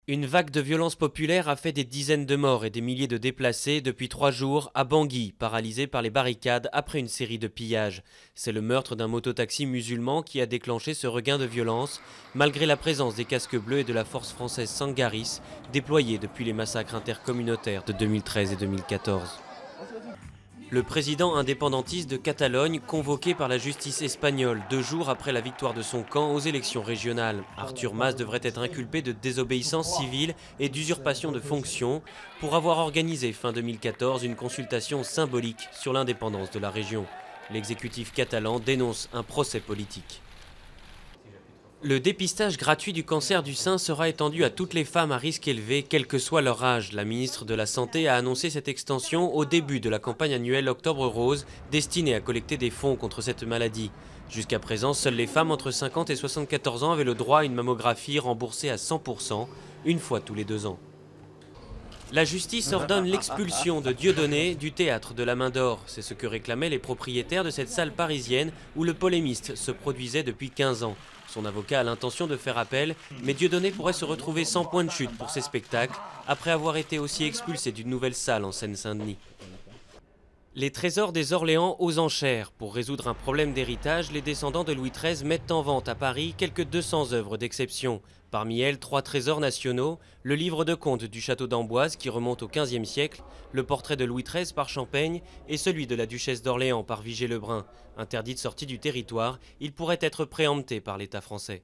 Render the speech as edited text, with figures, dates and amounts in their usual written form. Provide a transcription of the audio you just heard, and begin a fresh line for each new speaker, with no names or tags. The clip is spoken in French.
Une vague de violence populaire a fait des dizaines de morts et des milliers de déplacés depuis 3 jours à Bangui, paralysé par les barricades après une série de pillages. C'est le meurtre d'un mototaxi musulman qui a déclenché ce regain de violence, malgré la présence des casques bleus et de la force française Sangaris, déployée depuis les massacres intercommunautaires de 2013 et 2014. Le président indépendantiste de Catalogne, convoqué par la justice espagnole 2 jours après la victoire de son camp aux élections régionales. Artur Mas devrait être inculpé de désobéissance civile et d'usurpation de fonction pour avoir organisé fin 2014 une consultation symbolique sur l'indépendance de la région. L'exécutif catalan dénonce un procès politique. Le dépistage gratuit du cancer du sein sera étendu à toutes les femmes à risque élevé, quel que soit leur âge. La ministre de la Santé a annoncé cette extension au début de la campagne annuelle Octobre Rose, destinée à collecter des fonds contre cette maladie. Jusqu'à présent, seules les femmes entre 50 et 74 ans avaient le droit à une mammographie remboursée à 100%, une fois tous les 2 ans. La justice ordonne l'expulsion de Dieudonné du théâtre de la Main d'Or. C'est ce que réclamaient les propriétaires de cette salle parisienne où le polémiste se produisait depuis 15 ans. Son avocat a l'intention de faire appel, mais Dieudonné pourrait se retrouver sans point de chute pour ses spectacles, après avoir été aussi expulsé d'une nouvelle salle en Seine-Saint-Denis. Les trésors des Orléans aux enchères. Pour résoudre un problème d'héritage, les descendants de Louis XIII mettent en vente à Paris quelques 200 œuvres d'exception. Parmi elles, 3 trésors nationaux, le livre de comptes du château d'Amboise qui remonte au XVe siècle, le portrait de Louis XIII par Champaigne et celui de la duchesse d'Orléans par Vigée-Lebrun. Interdit de sortie du territoire, il pourrait être préempté par l'État français.